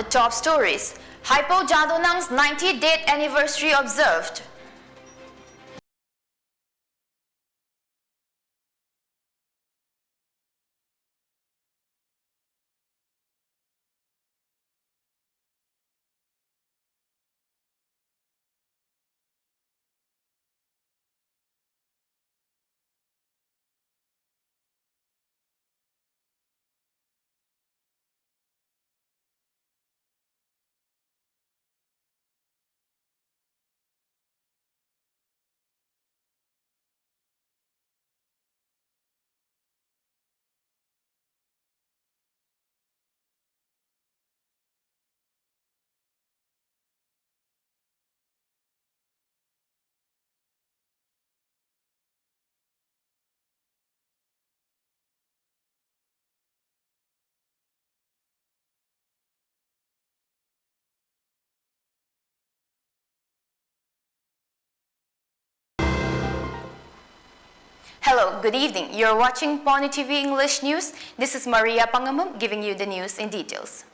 the top stories. Hypo Jadonang's 90th anniversary observed. Hello, good evening. You're watching PONYTV English News. This is Maria PANGAMBAM giving you the news in details.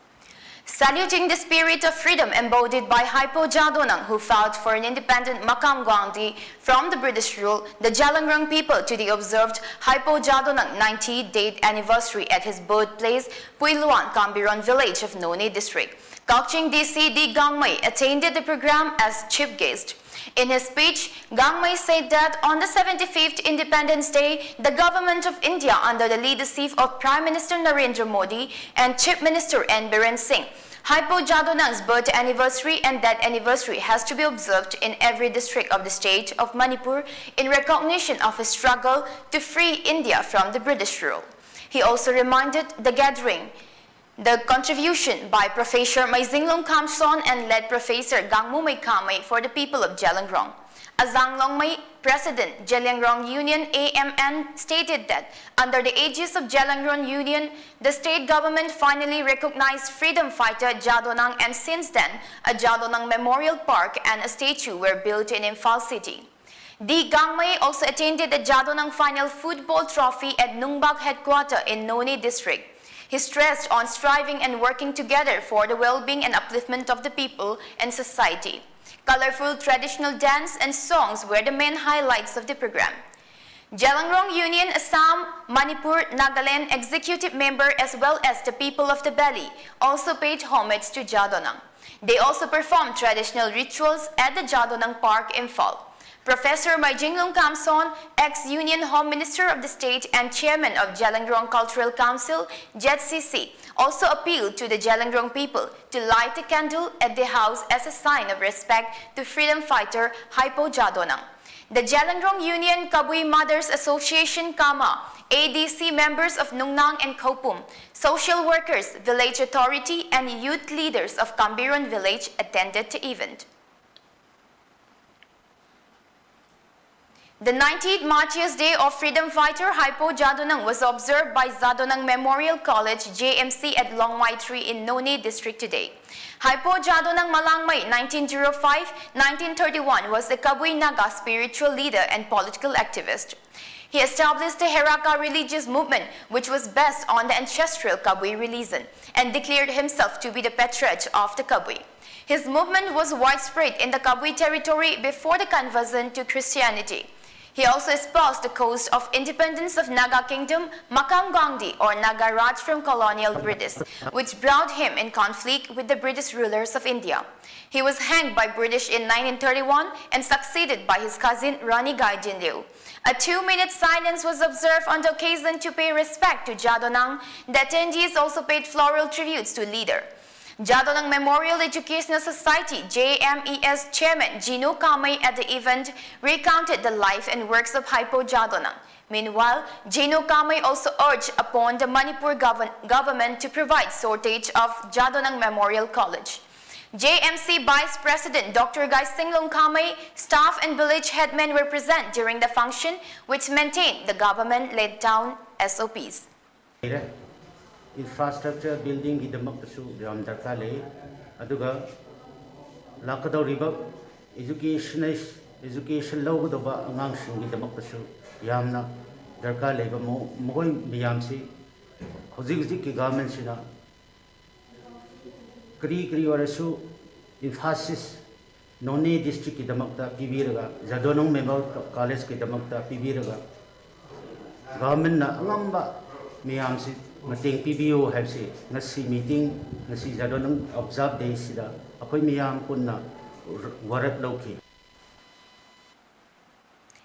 Saluting the spirit of freedom embodied by Hypo Jadonang, who fought for an independent Makam from the British rule, the Jalangrong people today observed Hypo Jadonang 90th anniversary at his birthplace, Puiluan, Cambiron village of Noni district. Kakching DC D. Gangmay attended the program as chief guest. In his speech, Gangmay said that on the 75th Independence Day, the government of India under the leadership of Prime Minister Narendra Modi and Chief Minister N. Biren Singh, Hypo Jadonang's birth anniversary and that anniversary has to be observed in every district of the state of Manipur in recognition of his struggle to free India from the British rule. He also reminded the gathering the contribution by Professor Maizingloong Kamson and led Professor Gangmumay Kamay for the people of Jalangrong. Azanglongmay, President, Jalangrong Union AMN, stated that under the aegis of Jalangrong Union, the state government finally recognized freedom fighter Jadonang, and since then, a Jadonang Memorial Park and a statue were built in Imphal City. D. Gangmay also attended the Jadonang Final Football Trophy at Nungbak headquarters in Noni district. He stressed on striving and working together for the well-being and upliftment of the people and society. Colorful traditional dance and songs were the main highlights of the program. Jalangrong Union, Assam, Manipur, Nagaland executive member as well as the people of the valley also paid homage to Jadonang. They also performed traditional rituals at the Jadonang Park, Imphal. Professor Maizingloong Kamson, ex-Union Home Minister of the state and Chairman of Jalangrong Cultural Council, JCC, also appealed to the Jalangrong people to light a candle at the house as a sign of respect to freedom fighter Hypo Jadonang. The Jalangrong Union Kabui Mothers Association Kama, ADC members of Nungnang and Kopum, social workers, village authority, and youth leaders of Cambiron village attended the event. The 90th Martyrs' Day of freedom fighter Hypo Jadonang was observed by Jadonang Memorial College JMC at Longmai 3 in Noni district today. Hypo Jadonang Malangmay 1905-1931 was a Kabui Naga spiritual leader and political activist. He established the Heraka religious movement, which was based on the ancestral Kabui religion, and declared himself to be the patriarch of the Kabui. His movement was widespread in the Kabui territory before the conversion to Christianity. He also espoused the cause of independence of Naga Kingdom, Makam or Naga Raj from colonial British, which brought him in conflict with the British rulers of India. He was hanged by British in 1931 and succeeded by his cousin Rani Gaidinliu. A 2-minute silence was observed on the occasion to pay respect to Jadonang. The attendees also paid floral tributes to leader. Jadonang Memorial Educational Society JMES Chairman Gino Kamay at the event recounted the life and works of Hypo Jadonang. Meanwhile, Gino Kamay also urged upon the Manipur government to provide shortage of Jadonang Memorial College. JMC Vice President Dr. Gaisingloong Kamay, staff and village headmen were present during the function, which maintained the government laid down SOPs. Infrastructure building in the Maktasu, Ramdarkale, Aduga, Lakadoriba, education low the Mangshin in the Maktasu, Yamna, Darkale, Moy Biamsi, Hoziki government Sina, kri warasu emphasis Noni district kidamakta pibiraga Jadonong Memorial College kidamakta pibiraga government na angamba miyamsi mating PBO habsi ngasi meeting ngasi Jadonong observe day sida ako'y miyam kunna warat lawki.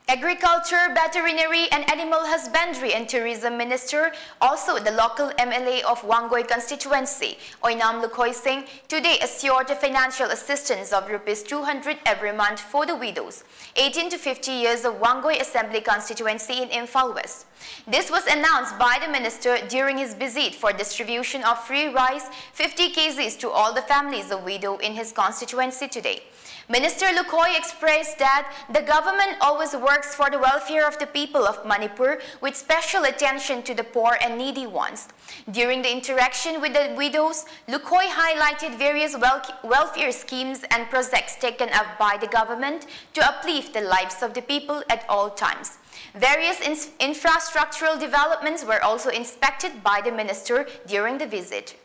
Agriculture, Veterinary and Animal Husbandry and Tourism Minister, also the local MLA of Wangoy constituency, Oinam Lukoy Singh, today assured the financial assistance of Rs 200 every month for the widows, 18 to 50 years of Wangoy Assembly constituency in Imphal West. This was announced by the minister during his visit for distribution of free rice 50 kgs to all the families of widow in his constituency today. Minister Lukoy expressed that the government always works for the welfare of the people of Manipur with special attention to the poor and needy ones. During the interaction with the widows, Lukoy highlighted various welfare schemes and projects taken up by the government to uplift the lives of the people at all times. Various infrastructural developments were also inspected by the minister during the visit.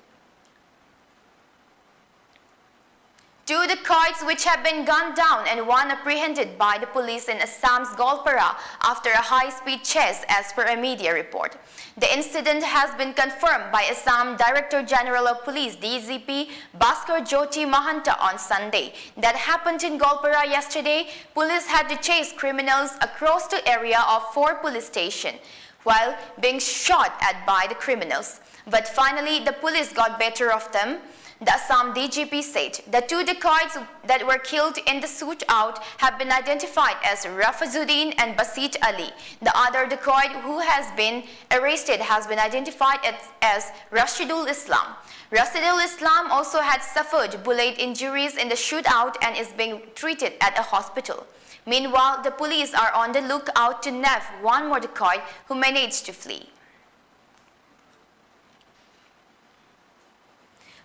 Two dacoits which have been gunned down and one apprehended by the police in Assam's Golpara after a high-speed chase as per a media report. The incident has been confirmed by Assam Director General of Police DGP Bhaskar Jyoti Mahanta on Sunday. That happened in Golpara yesterday. Police had to chase criminals across the area of 4 police stations while being shot at by the criminals. But finally, the police got better of them. The Assam DGP said the 2 dacoits that were killed in the shootout have been identified as Rafazuddin and Basit Ali. The other dacoit who has been arrested has been identified as Rashidul Islam. Rashidul Islam also had suffered bullet injuries in the shootout and is being treated at a hospital. Meanwhile, the police are on the lookout to nab one more dacoit who managed to flee.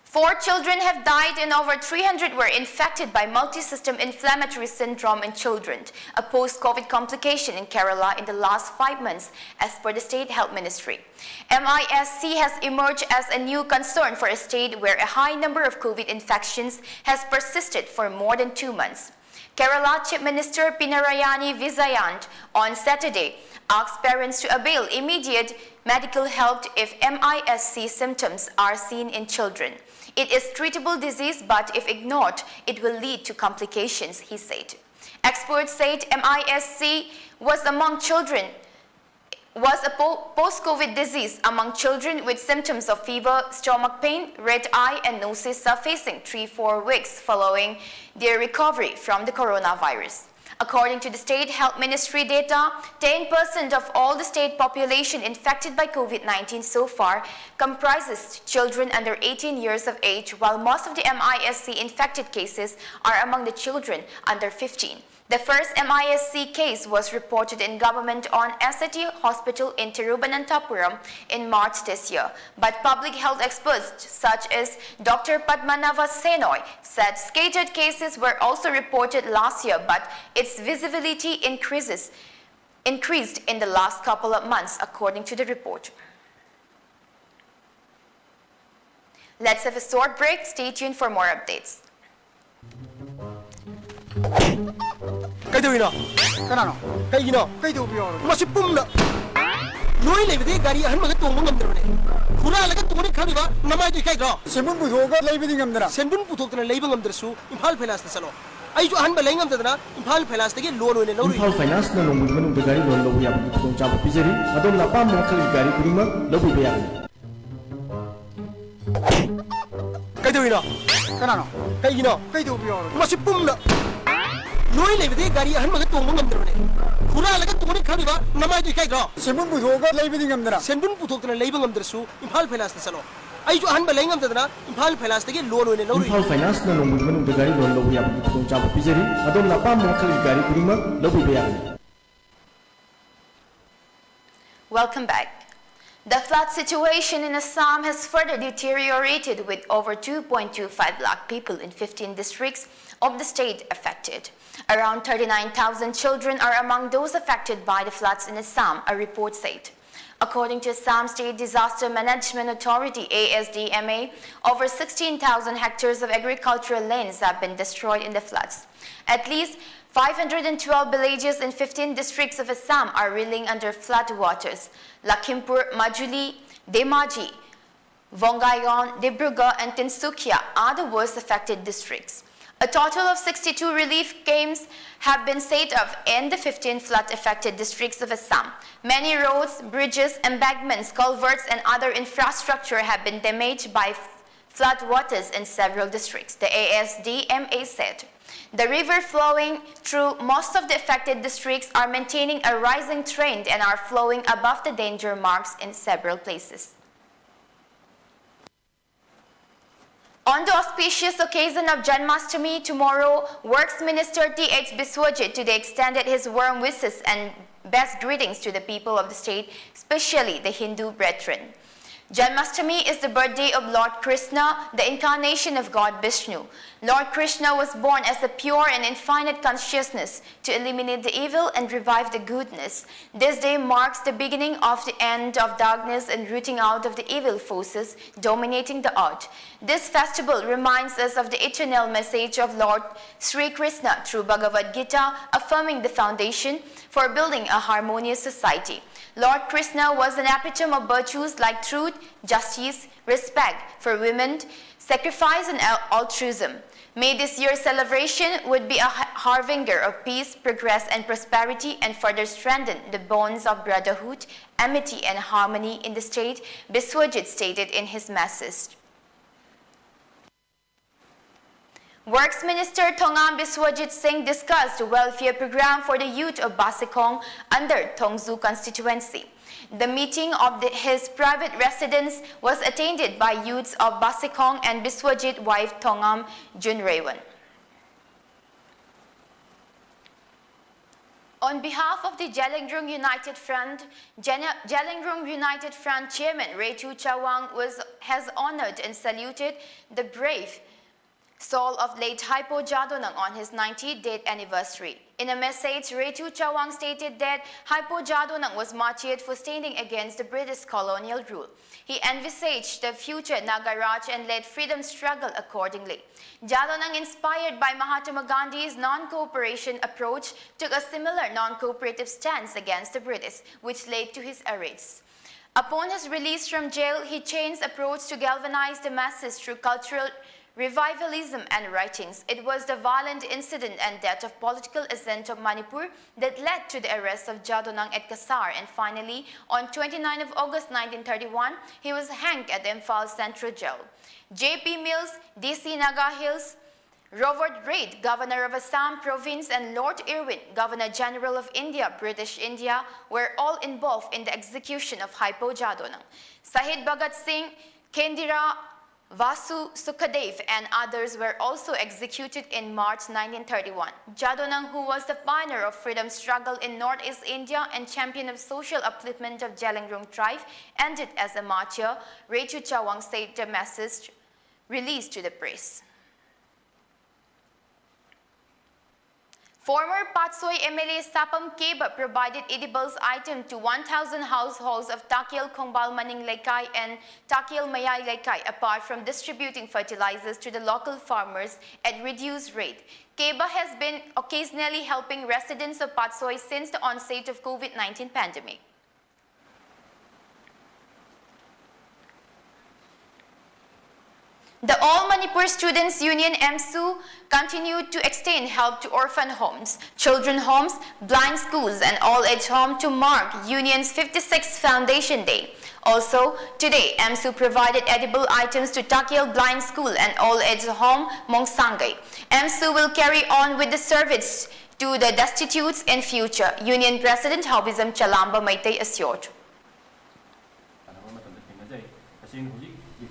4 children have died and over 300 were infected by multi-system inflammatory syndrome in children, a post-COVID complication in Kerala in the last 5 months, as per the State Health Ministry. MISC has emerged as a new concern for a state where a high number of COVID infections has persisted for more than 2 months. Kerala Chief Minister Pinarayani Vijayan on Saturday asked parents to avail immediate medical help if MISC symptoms are seen in children. It is treatable disease, but if ignored, it will lead to complications, he said. Experts said MISC was a post-COVID disease among children with symptoms of fever, stomach pain, red eye and noses surfacing 3-4 weeks following their recovery from the coronavirus. According to the State Health Ministry data, 10% of all the state population infected by COVID-19 so far comprises children under 18 years of age, while most of the MISC infected cases are among the children under 15. The first MISC case was reported in government-owned SAT hospital in Tiruvananthapuram in March this year. But public health experts such as Dr. Padmanava Senoy said scattered cases were also reported last year, but its visibility increased in the last couple of months, according to the report. Let's have a short break. Stay tuned for more updates. Kaidawino? Kanano? Kaigino? Kaidawiyo? Masipumna. Noi lebide gari ahan maga tongmo ngamdrone. Khura laga tongni khariba namai du kaigro. Senbun puthoga leibidi ngamdra. Senbun puthokna leiba ngamdrasu Imphal Finance salo. Ai jo ahan ba lei ngamdana Imphal Finance tagi loan oine lori. Imphal Finance na lombu manu de gari loan lobu yab tong chab pijeri adom la pam mo khali gari kurima lobu be yab. Kaidawino? Kanano? Kaigino? Kaidawiyo? Masipumna. Noi lebide gari ahan maga tongmo ngamdrone. Khura laga tongni khariba namai du kaigro. Senbun puthoga leibidi ngamdana. Senbun puthokna leiba ngamdrasu Imphal Finance salo. Ai jo ahan ba lei ngamdana Imphal Finance tagi loan oine lori. Imphal Finance na lombu manu de gari loan lobu yab tong chab pijeri adom la pam mo khali gari kurima lobu be yab. Welcome back. The flood situation in Assam has further deteriorated with over 2.25 lakh people in 15 districts of the state affected. Around 39,000 children are among those affected by the floods in Assam, a report said. According to Assam State Disaster Management Authority (ASDMA), over 16,000 hectares of agricultural lands have been destroyed in the floods. At least 512 villages in 15 districts of Assam are reeling under flood waters. Lakhimpur, Majuli, Dhemaji, Bongaigaon, Dibrugarh and Tinsukia are the worst affected districts. A total of 62 relief camps have been set up in the 15 flood-affected districts of Assam. Many roads, bridges, embankments, culverts and other infrastructure have been damaged by flood waters in several districts, the ASDMA said. The river flowing through most of the affected districts are maintaining a rising trend and are flowing above the danger marks in several places. On the auspicious occasion of Janmashtami tomorrow, Works Minister T.H. Biswajit today extended his warm wishes and best greetings to the people of the state, especially the Hindu brethren. Janmashtami is the birthday of Lord Krishna, the incarnation of God Vishnu. Lord Krishna was born as a pure and infinite consciousness to eliminate the evil and revive the goodness. This day marks the beginning of the end of darkness and rooting out of the evil forces dominating the earth. This festival reminds us of the eternal message of Lord Sri Krishna through Bhagavad Gita, affirming the foundation for building a harmonious society. Lord Krishna was an epitome of virtues like truth, justice, respect for women, sacrifice and altruism. May this year's celebration would be a harbinger of peace, progress and prosperity and further strengthen the bonds of brotherhood, amity and harmony in the state, Biswajit stated in his message. Works Minister Thongam Biswajit Singh discussed the welfare program for the youth of Basikong under Thongzu constituency. The meeting of his private residence was attended by youths of Basikong and Biswajit wife Thongam Junrewan. On behalf of the Jalingrung United Front, Jalingrung United Front Chairman Retu Chawang has honored and saluted the brave soul of late Hypo Jadonang on his 90th death anniversary. In a message, Retu Chawang stated that Hypo Jadonang was martyred for standing against the British colonial rule. He envisaged the future Nagaraj and led freedom struggle accordingly. Jadonang, inspired by Mahatma Gandhi's non-cooperation approach, took a similar non-cooperative stance against the British, which led to his arrest. Upon his release from jail, he changed approach to galvanize the masses through cultural revivalism and writings. It was the violent incident and death of political ascent of Manipur that led to the arrest of Jadonang at Kasar, and finally, on 29 of August 1931, he was hanged at the Imphal Central Jail. J.P. Mills, D.C. Naga Hills, Robert Reid, Governor of Assam Province, and Lord Irwin, Governor General of India, British India, were all involved in the execution of Hypo Jadonang. Sahid Bhagat Singh, Kendira Vasu Sukadev and others were also executed in March 1931. Jadonang, who was the pioneer of freedom struggle in Northeast India and champion of social upliftment of Jalingrung tribe, ended as a martyr, Retu Chawang said the message released to the press. Former Patsoi MLA Sapam Keba provided edibles item to 1,000 households of Takiel Khongbal Maning Laikai and Takiel Mayai Laikai, apart from distributing fertilizers to the local farmers at reduced rate. Keba has been occasionally helping residents of Patsoi since the onset of COVID-19 pandemic. The All Manipur Students Union MSU continued to extend help to orphan homes, children homes, blind schools and all-age homes to mark Union's 56th Foundation Day. Also, today, MSU provided edible items to Takiel Blind School and all-age home Mongsangay. MSU will carry on with the service to the destitutes in future, Union President Haubizam Chalamba Maitay assured.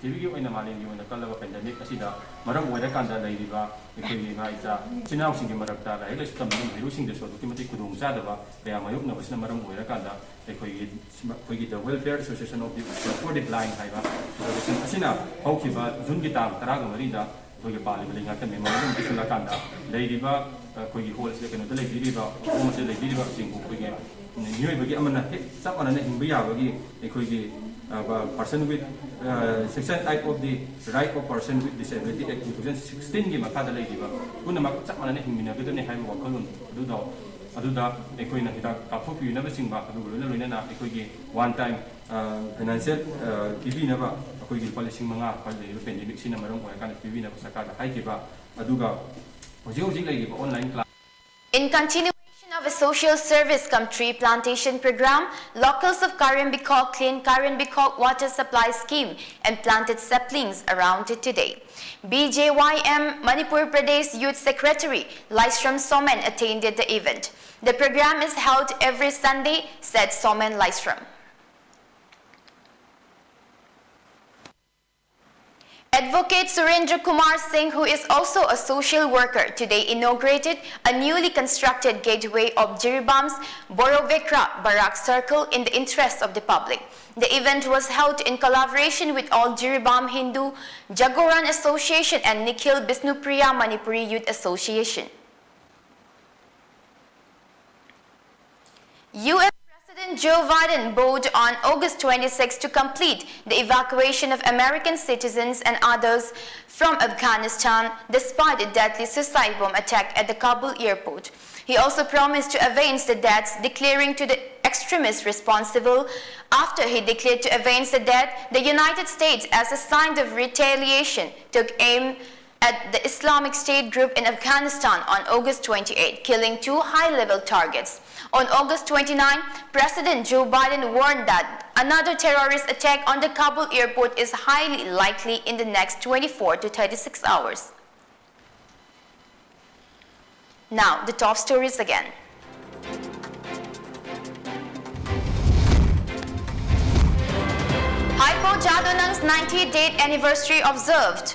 ꯄ꯭ꯔꯤꯊꯤꯕꯤꯒꯤ ꯑꯣꯏꯅ ꯃꯥꯂꯦꯝꯒꯤ ꯑꯣꯏꯅ ꯀꯜꯂꯕ pandemic ꯑꯁꯤꯗ ꯃꯔꯝ ꯑꯣꯏꯔꯀꯥꯟꯗ ꯂꯩꯔꯤꯕ ꯑꯩꯈꯣꯏꯒꯤ ꯏꯃꯥ ꯏꯆꯥ ꯏꯆꯤꯟ ꯏꯅꯥꯎꯁꯤꯡꯒꯤ ꯃꯔꯛꯇ ꯂꯥꯏꯔꯤꯛ ꯂꯥꯏꯁꯨ ꯇꯝꯕ ꯃꯍꯩꯔꯣꯏꯁꯤꯡꯗꯁꯨ ꯑꯗꯨꯛꯀꯤ ꯃꯇꯤꯛ ꯈꯨꯗꯣꯡꯆꯥꯗꯕ ꯀꯌꯥ ꯃꯥꯌꯣꯛꯅꯕꯁꯤꯅ ꯃꯔꯝ ꯑꯣꯏꯔꯀꯥꯟꯗ ꯑꯩꯈꯣꯏꯒꯤ ꯗ welfare association of D four D blind ꯍꯥꯏꯕ ꯑꯦꯁꯣꯁꯤꯌꯦꯁꯟ ꯑꯁꯤꯅ ꯍꯧꯈꯤꯕ ꯖꯨꯟꯒꯤ ꯇꯥꯡ 14 ꯑꯩꯈꯣꯏꯒꯤ ꯄꯥꯜꯂꯤꯕ ꯂꯩꯉꯥꯛꯀ ꯃꯦꯃꯣꯔꯦꯟꯗꯝ ꯄꯤꯁꯤꯜꯂꯀꯥꯟꯗ ꯂꯩꯔꯤꯕ ꯑꯩꯈꯣꯏꯒꯤ ꯍꯣꯜ ꯑꯁꯤꯗ ꯀꯩꯅꯣꯗ ꯂꯩꯕꯤꯔꯤꯕ ꯃꯐꯝ ꯑꯁꯤꯗ ꯂꯩꯕꯤꯔꯤꯕꯁꯤꯡꯕꯨ ꯑꯩꯈꯣꯏꯒꯤ ꯃꯤꯑꯣꯏꯕꯒꯤ ꯑꯃꯅ ꯍꯦꯛ ꯆꯞ ꯃꯥꯟꯅꯅ ꯍꯤꯡꯕ ꯌꯥꯕꯒꯤ ꯑꯩꯈꯣꯏꯒꯤ person with section 8 of the right of person with disability act 2016 ꯒꯤ ꯃꯈꯥꯗ ꯂꯩꯔꯤꯕ ꯄꯨꯝꯅꯃꯛ ꯆꯞ ꯃꯥꯟꯅꯅ ꯍꯤꯡꯃꯤꯟꯅꯒꯗꯕꯅꯤ ꯍꯥꯏꯕ ꯋꯥꯈꯜꯂꯣꯟ ꯑꯗꯨꯗ ꯑꯩꯈꯣꯏꯅ ꯍꯤꯗꯥꯛ ꯀꯥꯞꯊꯣꯛꯄꯤꯅꯕꯁꯤꯡꯕ ꯑꯗꯨꯒ ꯂꯣꯏꯅꯅ ꯑꯩꯈꯣꯏꯒꯤ ꯋꯥꯟ ꯇꯥꯏꯝ ꯐꯥꯏꯅꯥꯟꯁꯤꯌꯦꯜ ꯄꯤꯕꯤꯅꯕ ꯑꯩꯈꯣꯏꯒꯤ ꯂꯨꯄꯥ 5,000 ꯂꯩꯔꯤꯕ ꯄꯦꯟꯗꯦꯃꯤꯛꯁꯤꯅ ꯃꯔꯝ ꯑꯣꯏꯔꯀꯥꯟꯗ ꯄꯤꯕꯤꯅꯕ ꯁꯔꯀꯥꯔꯗ ꯍꯥꯏꯈꯤꯕ ꯑꯗꯨꯒ ꯍꯧꯖꯤꯛ ꯂꯩꯔꯤꯕ online class. In continuation of a social service cum tree plantation program, locals of Karenbikok cleaned Karenbikok water supply scheme and planted saplings around it today. BJYM Manipur Pradesh Youth Secretary Laisram Somen attended the event. The program is held every Sunday, said Somen Laisram. Advocate Surendra Kumar Singh, who is also a social worker, today inaugurated a newly constructed gateway of Jiribam's Borovekra Barak Circle in the interest of the public. The event was held in collaboration with all Jiribam Hindu Jagoran Association and Nikhil Bisnupriya Manipuri Youth Association. US President Joe Biden vowed on August 26 to complete the evacuation of American citizens and others from Afghanistan despite a deadly suicide bomb attack at the Kabul airport. He also promised to avenge the deaths, declaring to the extremists responsible. After he declared to avenge the death, the United States, as a sign of retaliation, took aim at the Islamic State group in Afghanistan on August 28, killing 2 high-level targets. On August 29, President Joe Biden warned that another terrorist attack on the Kabul airport is highly likely in the next 24 to 36 hours. Now, the top stories again. Hypo Jadonang's 90th date anniversary observed.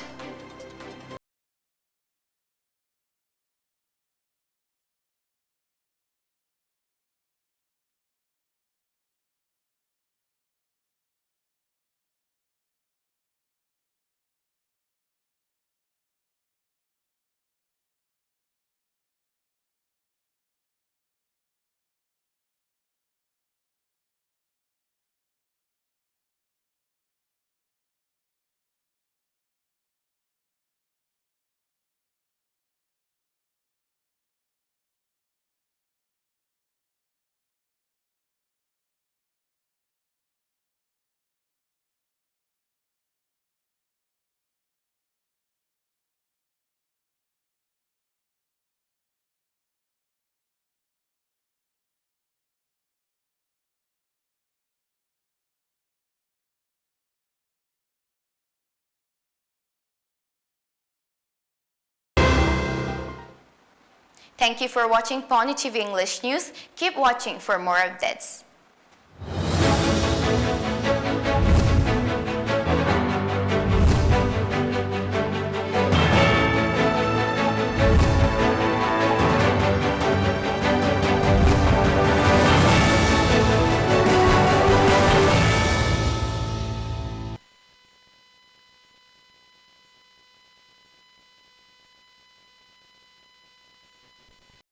Thank you for watching PONYTV English News. Keep watching for more updates.